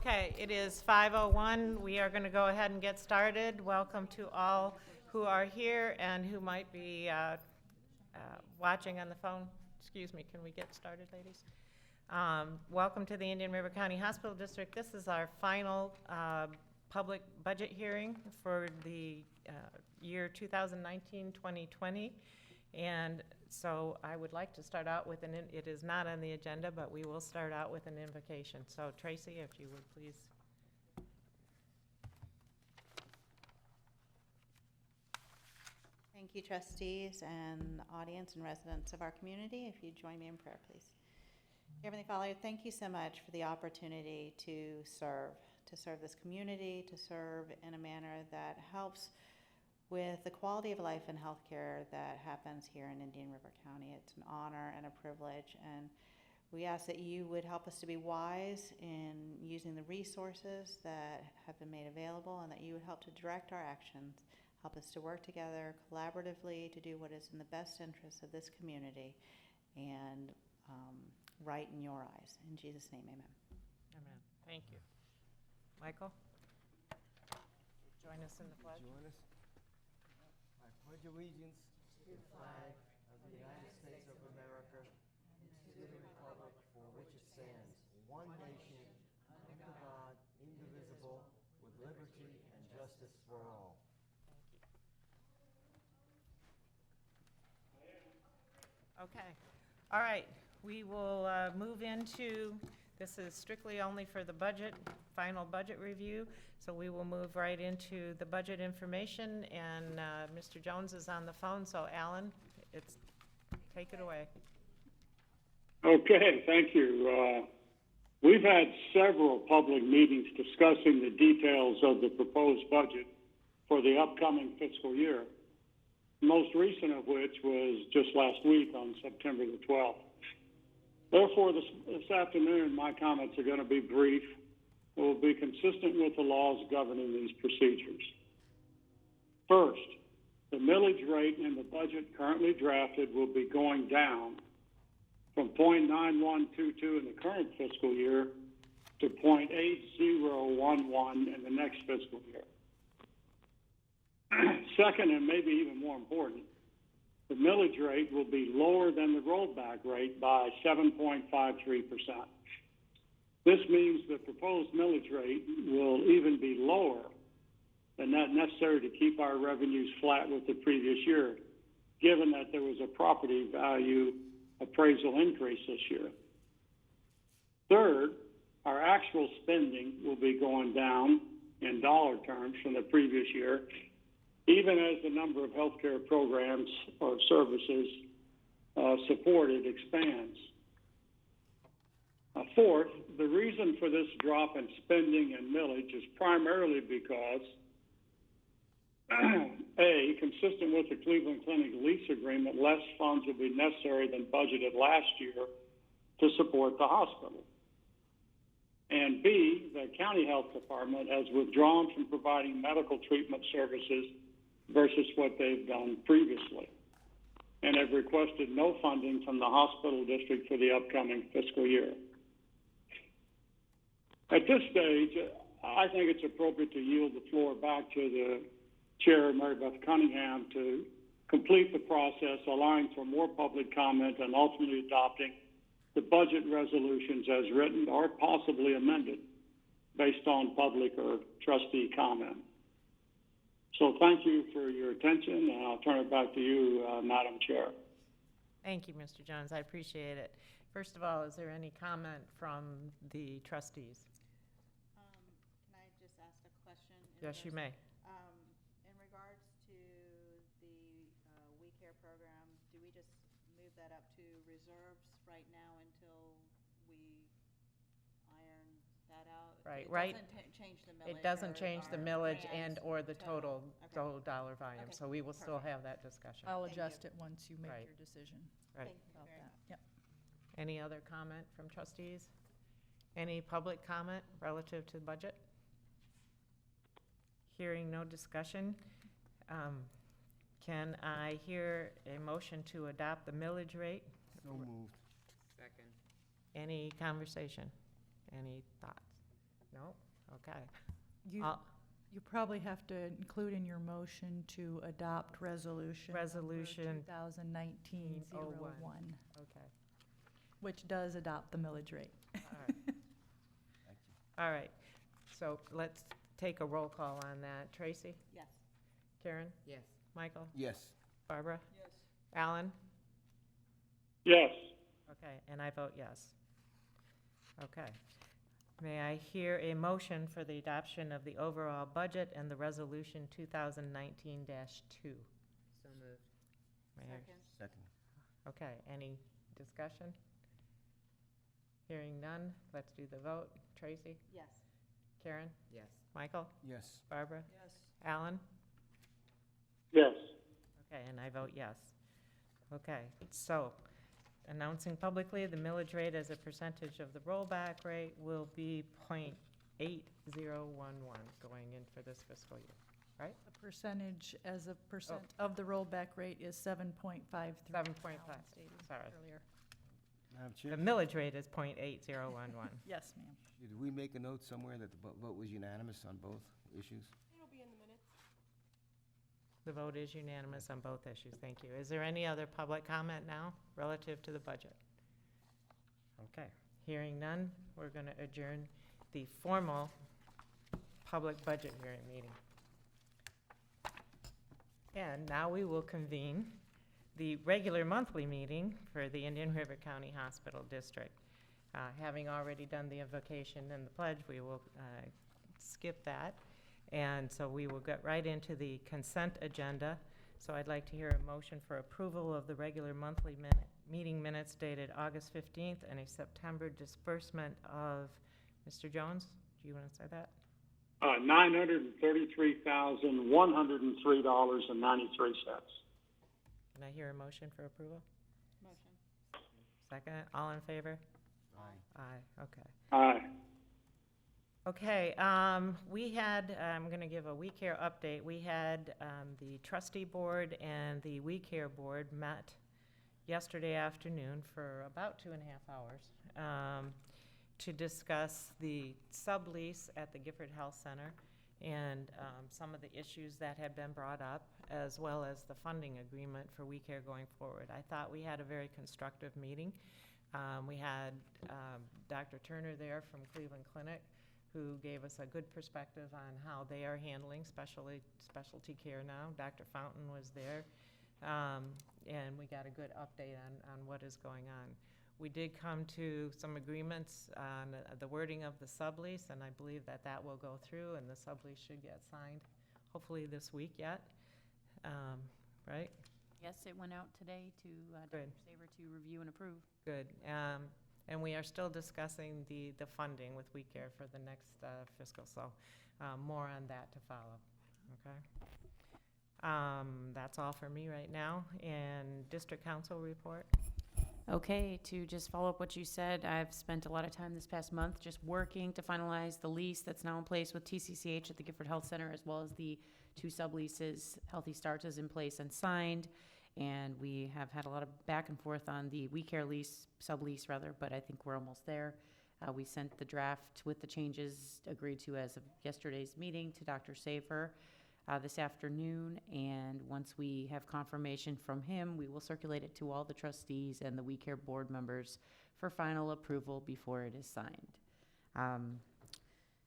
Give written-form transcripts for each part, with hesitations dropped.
Okay, it is 5:01. We are going to go ahead and get started. Welcome to all who are here and who might be watching on the phone. Excuse me, can we get started, ladies? Welcome to the Indian River County Hospital District. This is our final public budget hearing for the year 2019-2020. And so I would like to start out with it is not on the agenda, but we will start out with an invocation. So Tracy, if you would please. Thank you, trustees and audience and residents of our community. If you join me in prayer, please. Heavenly Father, thank you so much for the opportunity to serve this community, to serve in a manner that helps with the quality of life and healthcare that happens here in Indian River County. It's an honor and a privilege, and we ask that you would help us to be wise in using the resources that have been made available, and that you would help to direct our actions, help us to work together collaboratively to do what is in the best interest of this community and right in your eyes. In Jesus' name, amen. Amen. Thank you. Michael? Join us in the pledge. Join us. I pledge allegiance to the flag of the United States of America and to the republic for which it stands, one nation, under God, indivisible, with liberty and justice for all. Okay. All right. We will move into, this is strictly only for the budget, final budget review. So we will move right into the budget information, and Mr. Jones is on the phone. So Alan, take it away. Okay, thank you. We've had several public meetings discussing the details of the proposed budget for the upcoming fiscal year, most recent of which was just last week on September the 12th. Therefore, this afternoon, my comments are going to be brief. It will be consistent with the laws governing these procedures. First, the millage rate in the budget currently drafted will be going down from 0.9122 in the current fiscal year to 0.8011 in the next fiscal year. Second, and maybe even more important, the millage rate will be lower than the rollback rate by 7.53%. This means the proposed millage rate will even be lower than that necessary to keep our revenues flat with the previous year, given that there was a property value appraisal increase this year. Third, our actual spending will be going down in dollar terms from the previous year, even as the number of healthcare programs or services supported expands. Fourth, the reason for this drop in spending and millage is primarily because, A, consistent with the Cleveland Clinic lease agreement, less funds will be necessary than budgeted last year to support the hospital. And B, the county health department has withdrawn from providing medical treatment services versus what they've done previously, and have requested no funding from the hospital district for the upcoming fiscal year. At this stage, I think it's appropriate to yield the floor back to the Chair, Mary Beth Cunningham, to complete the process, allowing for more public comment and ultimately adopting the budget resolutions as written or possibly amended based on public or trustee comment. So thank you for your attention, and I'll turn it back to you, Madam Chair. Thank you, Mr. Jones. I appreciate it. First of all, is there any comment from the trustees? Can I just ask a question? Yes, you may. In regards to the We Care program, do we just move that up to reserves right now until we iron that out? Right, It right. doesn't change the millage. It doesn't or change the our millage grant and or the total dollar volume, Okay, so we will still perfect. have that discussion. I'll Thank adjust you. it once you make Right. your decision Right. Thank you about very that. much. Yep. Any other comment from trustees? Any public comment relative to the budget? Hearing no discussion, can I hear a motion to adopt the millage rate? So moved. Second. Any conversation? Any thoughts? No? Okay. You, I'll- you probably have to include in your motion to adopt resolution. Resolution 2019-01, Okay. which does adopt the millage rate. All right. Thank you. All right. So let's take a roll call on that. Tracy? Yes. Karen? Yes. Michael? Yes. Barbara? Yes. Alan? Yes. Okay, and I vote yes. Okay. May I hear a motion for the adoption of the overall budget and the resolution 2019-2? So moved. May I- Second. Okay, any discussion? Hearing none, let's do the vote. Tracy? Yes. Karen? Yes. Michael? Yes. Barbara? Yes. Alan? Yes. Okay, and I vote yes. Okay, so announcing publicly the millage rate as a percentage of the rollback rate will be .8011 going in for this fiscal year. The percentage as a percent of the rollback rate is 7.53. 7.5, Alan stated sorry. earlier. Madam The Chair, millage rate is .8011. Yes, ma'am. did we make a note somewhere that the vote was unanimous on both issues? The vote is unanimous on both issues, thank you. Is there any other public comment now relative to the budget? Okay, hearing none, we're going to adjourn the formal public budget hearing meeting. And now we will convene the regular monthly meeting for the Indian River County Hospital District. Having already done the invocation and the pledge, we will skip that. And so we will get right into the consent agenda. So I'd like to hear a motion for approval of the regular monthly meeting minutes dated August 15th and a September disbursement of, Mr. Jones, do you want to say that? $933,103.93. Can I hear a motion for approval? Motion. Second, all in favor? Aye. Aye, okay. Aye. Okay, we had, I'm going to give a We Care update. We had the trustee board and the We Care board met yesterday afternoon for about 2.5 hours to discuss the sublease at the Gifford Health Center and some of the issues that had been brought up, as well as the funding agreement for We Care going forward. I thought we had a very constructive meeting. We had Dr. Turner there from Cleveland Clinic, who gave us a good perspective on how they are handling specialty care now. Dr. Fountain was there, and we got a good update on what is going on. We did come to some agreements on the wording of the sublease, and I believe that that will go through, and the sublease should get signed hopefully this week yet, right? Yes, it went out today to Good. Dr. Saver to review and approve. Good. And we are still discussing the funding with We Care for the next fiscal, so more on that to follow, okay? That's all for me right now. And District Council report? Okay, to just follow up what you said, I've spent a lot of time this past month just working to finalize the lease that's now in place with TCCH at the Gifford Health Center, as well as the 2 subleases. Healthy Starts is in place and signed, and we have had a lot of back and forth on the We Care lease, sublease rather, but I think we're almost there. We sent the draft with the changes agreed to as of yesterday's meeting to Dr. Safer this afternoon, and once we have confirmation from him, we will circulate it to all the trustees and the We Care board members for final approval before it is signed.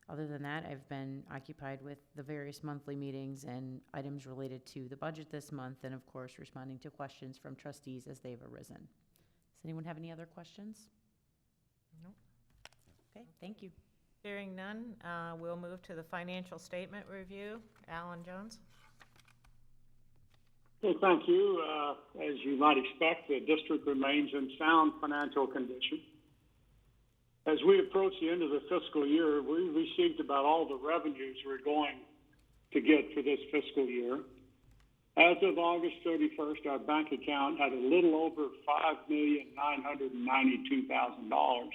Other than that, I've been occupied with the various monthly meetings and items related to the budget this month, and of course, responding to questions from trustees as they've arisen. Does anyone have any other questions? Nope. Okay, thank you. Hearing none, we'll move to the financial statement review. Alan Jones? Well, thank you. As you might expect, the district remains in sound financial condition. As we approach the end of the fiscal year, we received about all the revenues we're going to get for this fiscal year. As of August 31st, our bank account had a little over $5,992,000.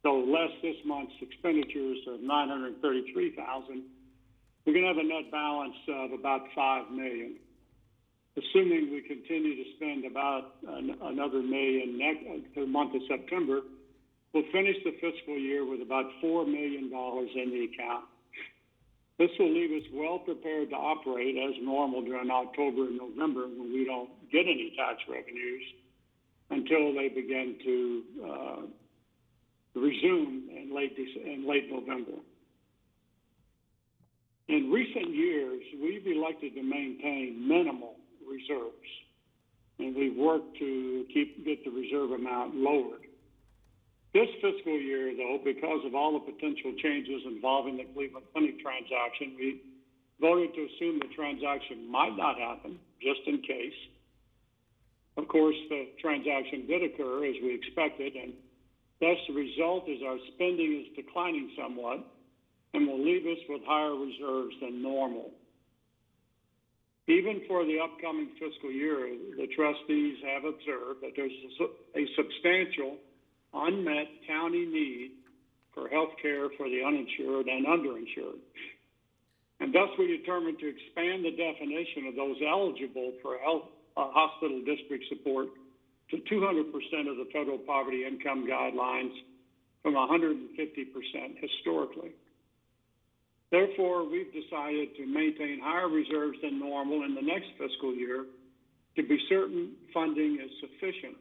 So less this month's expenditures of $933,000, we're going to have a net balance of about $5 million. Assuming we continue to spend about another $1 million the month of September, We'll finish the fiscal year with about $4 million in the account. This will leave us well prepared to operate as normal during October and November when we don't get any tax revenues until they begin to resume in late November. In recent years, we've elected to maintain minimal reserves, and we've worked to get the reserve amount lowered. This fiscal year, though, because of all the potential changes involving the Cleveland Clinic transaction, we voted to assume the transaction might not happen, just in case. Of course, the transaction did occur as we expected, and thus the result is our spending is declining somewhat and will leave us with higher reserves than normal. Even for the upcoming fiscal year, the trustees have observed that there's a substantial unmet county need for health care for the uninsured and underinsured. And thus we determined to expand the definition of those eligible for hospital district support to 200% of the federal poverty income guidelines from 150% historically. Therefore, we've decided to maintain higher reserves than normal in the next fiscal year to be certain funding is sufficient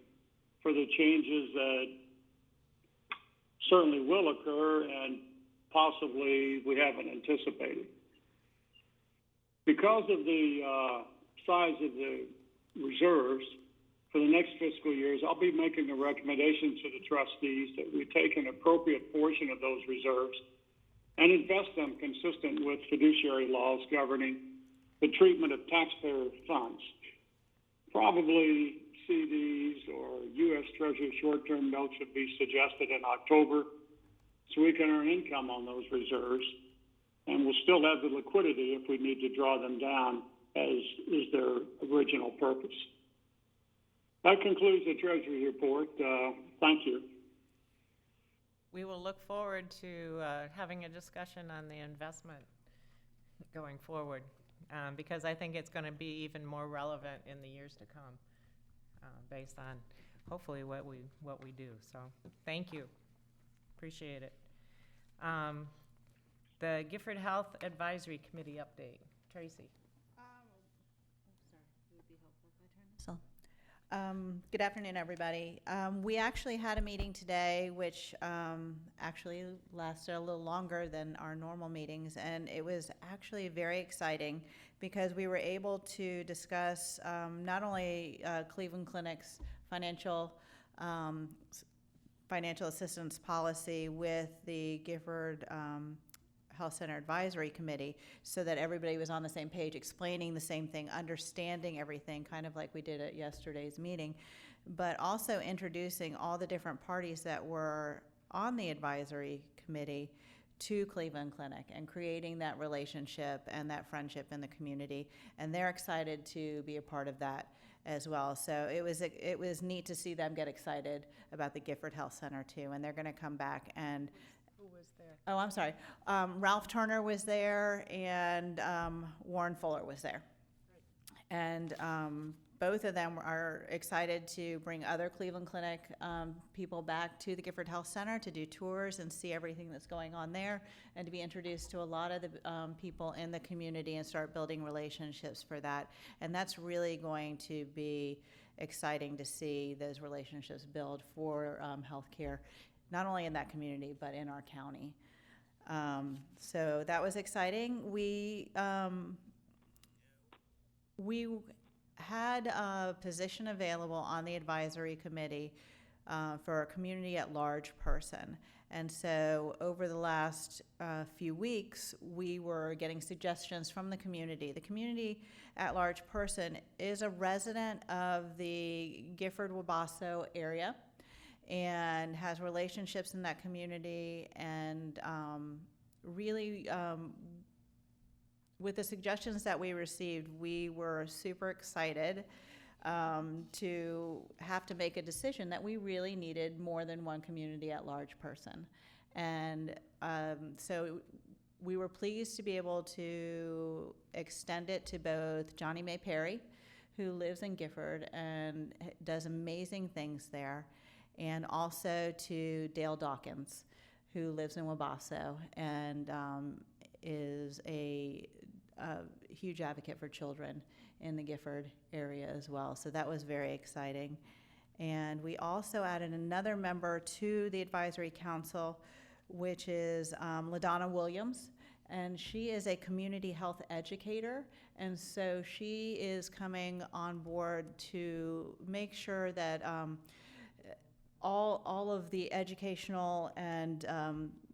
for the changes that certainly will occur and possibly we haven't anticipated. Because of the size of the reserves for the next fiscal years, I'll be making a recommendation to the trustees that we take an appropriate portion of those reserves and invest them consistent with fiduciary laws governing the treatment of taxpayer funds. Probably CDs or U.S. Treasury short-term notes should be suggested in October so we can earn income on those reserves, and we'll still have the liquidity if we need to draw them down as is their original purpose. That concludes the Treasury report. Thank you. We will look forward to having a discussion on the investment going forward, because I think it's going to be even more relevant in the years to come, based on hopefully what we do. So thank you. Appreciate it. The Gifford Health Advisory Committee update. Tracy. Good afternoon, everybody. We actually had a meeting today, which actually lasted a little longer than our normal meetings, and it was actually very exciting because we were able to discuss not only Cleveland Clinic's financial assistance policy with the Gifford Health Center Advisory Committee, so that everybody was on the same page, explaining the same thing, understanding everything, kind of like we did at yesterday's meeting, but also introducing all the different parties that were on the advisory committee to Cleveland Clinic and creating that relationship and that friendship in the community. And they're excited to be a part of that as well. So it was neat to see them get excited about the Gifford Health Center too, and they're going to come back and Who was there? Oh, I'm sorry. Ralph Turner was there, and Warren Fuller was there. And both of them are excited to bring other Cleveland Clinic people back to the Gifford Health Center to do tours and see everything that's going on there, and to be introduced to a lot of the people in the community and start building relationships for that. And that's really going to be exciting to see those relationships build for healthcare, not only in that community, but in our county. So that was exciting. We had a position available on the advisory committee for a community at large person. And so over the last few weeks, we were getting suggestions from the community. The community at large person is a resident of the Gifford-Wabasso area and has relationships in that community, and really with the suggestions that we received, we were super excited to have to make a decision that we really needed more than one community at large person. And so we were pleased to be able to extend it to both Johnny May Perry, who lives in Gifford and does amazing things there, and also to Dale Dawkins, who lives in Wabasso and is a huge advocate for children in the Gifford area as well. So that was very exciting. And we also added another member to the advisory council, which is LaDonna Williams. And she is a community health educator. And so she is coming on board to make sure that all of the educational and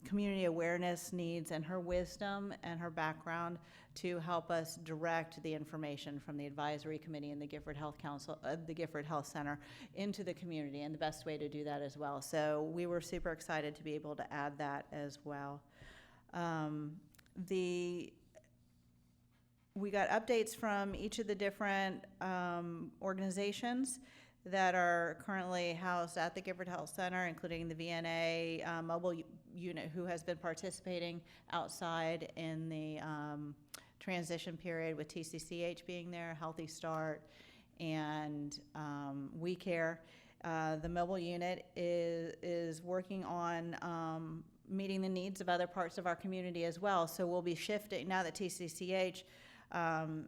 community awareness needs and her wisdom and her background to help us direct the information from the advisory committee and the Gifford Health Council, the Gifford Health Center, into the community, and the best way to do that as well. So we were super excited to be able to add that as well. We got updates from each of the different organizations that are currently housed at the Gifford Health Center, including the VNA mobile unit, who has been participating outside in the transition period, with TCCH being there, Healthy Start, and We Care. The mobile unit is working on meeting the needs of other parts of our community as well. So we'll be shifting, now that TCCH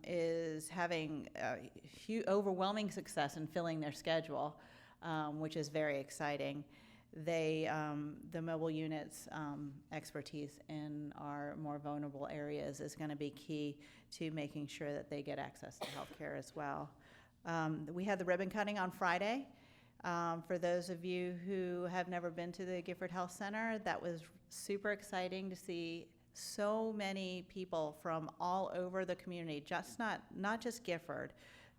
is having overwhelming success in filling their schedule, which is very exciting. The mobile unit's expertise in our more vulnerable areas is going to be key to making sure that they get access to healthcare as well. We had the ribbon cutting on Friday. For those of you who have never been to the Gifford Health Center, that was super exciting to see so many people from all over the community, just not just Gifford,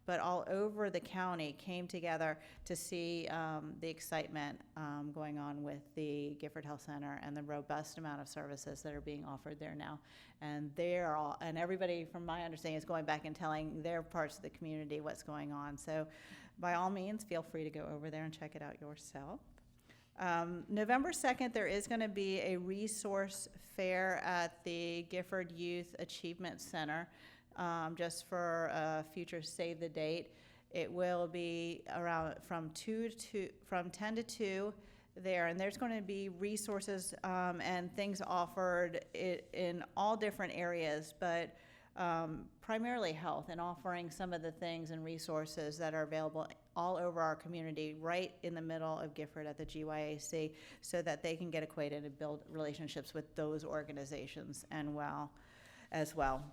but all over the county came together to see the excitement going on with the Gifford Health Center and the robust amount of services that are being offered there now. And and everybody, from my understanding, is going back and telling their parts of the community what's going on. So by all means, feel free to go over there and check it out yourself. November 2nd, there is going to be a resource fair at the Gifford Youth Achievement Center, just for a future save the date. It will be around from 10 to 2 there, and there's going to be resources and things offered in all different areas, but primarily health, and offering some of the things and resources that are available all over our community, right in the middle of Gifford at the GYAC, so that they can get acquainted and build relationships with those organizations as well.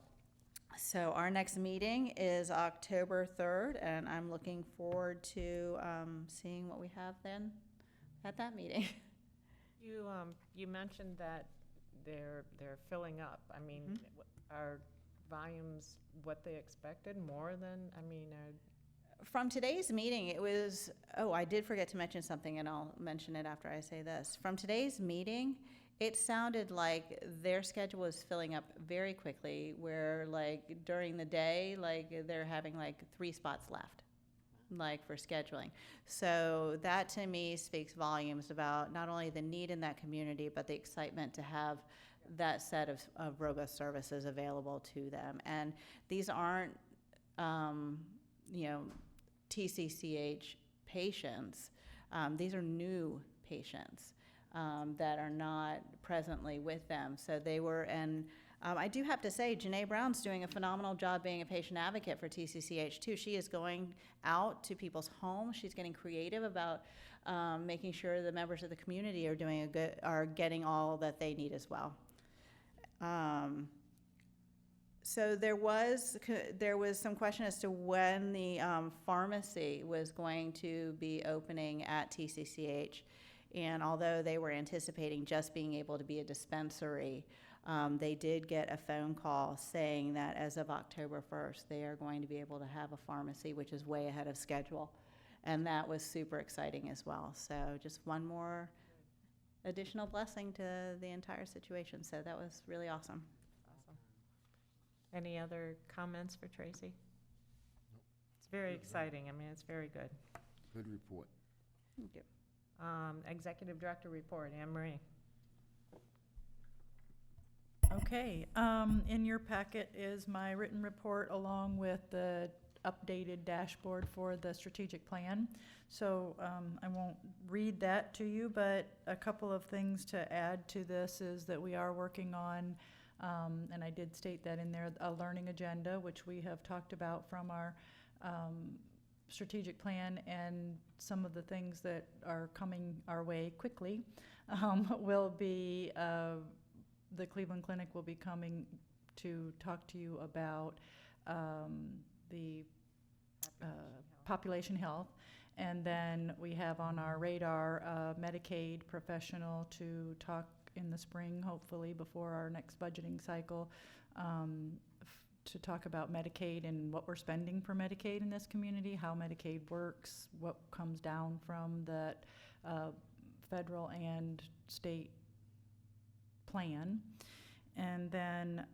So our next meeting is October 3rd, and I'm looking forward to seeing what we have then at that meeting. You mentioned that they're filling up. I mean, are volumes what they expected, more than, From today's meeting, it was, I did forget to mention something, and I'll mention it after I say this. From today's meeting, it sounded like their schedule was filling up very quickly, where like during the day, like they're having like 3 spots left, like for scheduling. So that to me speaks volumes about not only the need in that community, but the excitement to have that set of robust services available to them. And these aren't, TCCH patients. These are new patients that are not presently with them. So they were, and I do have to say, Janae Brown's doing a phenomenal job being a patient advocate for TCCH too. She is going out to people's homes. She's getting creative about making sure the members of the community are getting all that they need as well. So there was some question as to when the pharmacy was going to be opening at TCCH, and although they were anticipating just being able to be a dispensary, they did get a phone call saying that as of October 1st, they are going to be able to have a pharmacy, which is way ahead of schedule, and that was super exciting as well. So just one more additional blessing to the entire situation. So that was really awesome. awesome. Any other comments for Tracy? It's very exciting. It's very good. Good report. Thank you. Executive Director report, Anne Marie. Okay, in your packet is my written report along with the updated dashboard for the strategic plan. So I won't read that to you, but a couple of things to add to this is that we are working on, and I did state that in there, a learning agenda, which we have talked about from our strategic plan, and some of the things that are coming our way quickly will be, the Cleveland Clinic will be coming to talk to you about the population health. And then we have on our radar a Medicaid professional to talk in the spring, hopefully before our next budgeting cycle, to talk about Medicaid and what we're spending for Medicaid in this community, how Medicaid works, what comes down from that federal and state plan. And then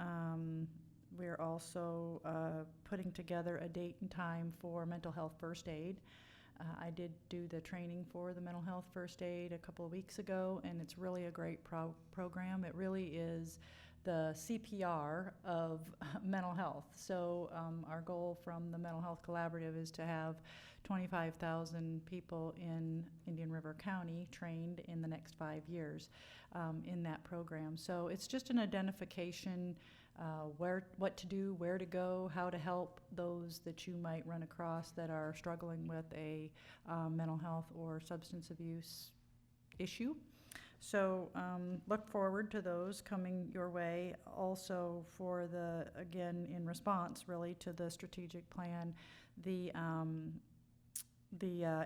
we're also putting together a date and time for mental health first aid. I did do the training for the mental health first aid a couple of weeks ago, and it's really a great program. It really is the CPR of mental health. So our goal from the Mental Health Collaborative is to have 25,000 people in Indian River County trained in the next 5 years in that program. So it's just an identification, what to do, where to go, how to help those that you might run across that are struggling with a mental health or substance abuse issue. So look forward to those coming your way. Also for the, again, in response really to the strategic plan, the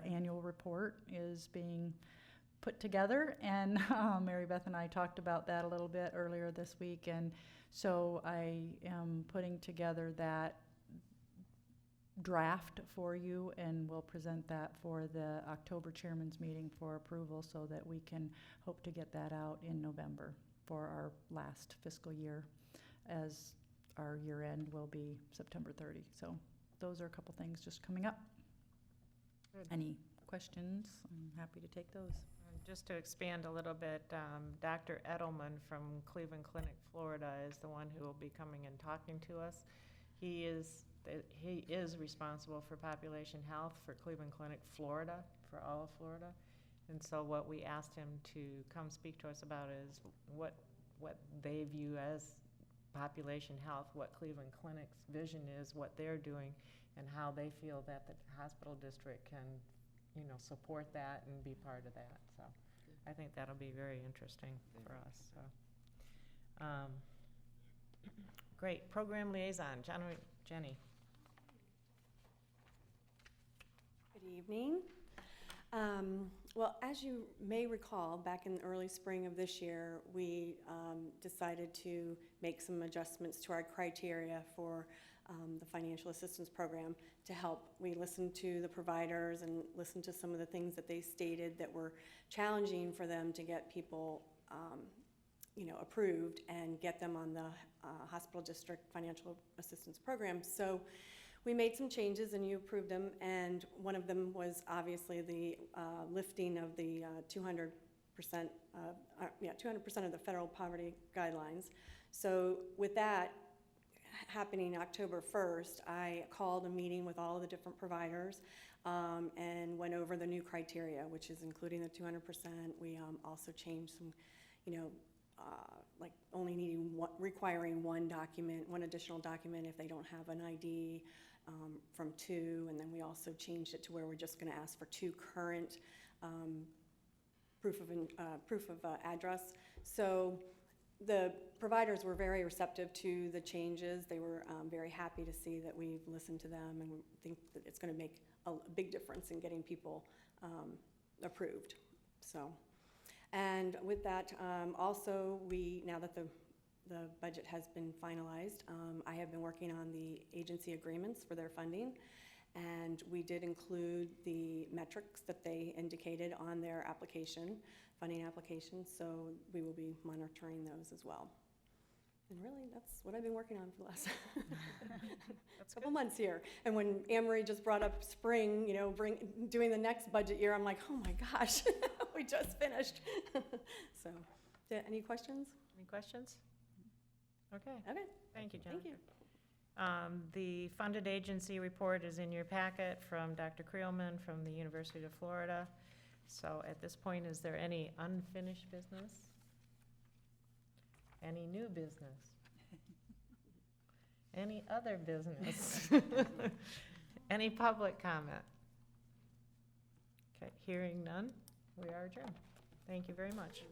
annual report is being put together, and Mary Beth and I talked about that a little bit earlier this week, and so I am putting together that draft for you, and we'll present that for the October chairman's meeting for approval, so that we can hope to get that out in November for our last fiscal year, as our year end will be September 30. So those are a couple things just coming up. Good. Any questions? I'm happy to take those. Just to expand a little bit, Dr. Edelman from Cleveland Clinic, Florida, is the one who will be coming and talking to us. He is responsible for population health for Cleveland Clinic, Florida, for all of Florida. And so what we asked him to come speak to us about is what they view as population health, what Cleveland Clinic's vision is, what they're doing, and how they feel that the hospital district can, support that and be part of that. So I think that'll be very interesting for us. So, great. Program liaison, Jenny. Good evening. Well, as you may recall, back in the early spring of this year, we decided to make some adjustments to our criteria for the financial assistance program to help. We listened to the providers and listened to some of the things that they stated that were challenging for them to get people approved and get them on the hospital district financial assistance program. So we made some changes and you approved them, and one of them was obviously the lifting of the 200% of the federal poverty guidelines. So with that happening October 1st, I called a meeting with all of the different providers and went over the new criteria, which is including the 200%. We also changed some, like only requiring one additional document if they don't have an ID, from 2, and then we also changed it to where we're just going to ask for 2 current proof of address. So the providers were very receptive to the changes. They were very happy to see that we've listened to them, and we think that it's going to make a big difference in getting people approved. So, and with that, also now that the budget has been finalized, I have been working on the agency agreements for their funding, and we did include the metrics that they indicated on their funding application, so we will be monitoring those as well. And really, that's what I've been working on for the last couple months here. And when Anne-Marie just brought up spring, doing the next budget year, I'm like, oh my gosh, we just finished. So, any questions? Any questions? Okay. Okay. Thank you, Jennifer. Thank you. The funded agency report is in your packet from Dr. Creelman from the University of Florida. So at this point, is there any unfinished business? Any new business? Any other business? Any public comment? Okay, hearing none, we are adjourned. Thank you very much.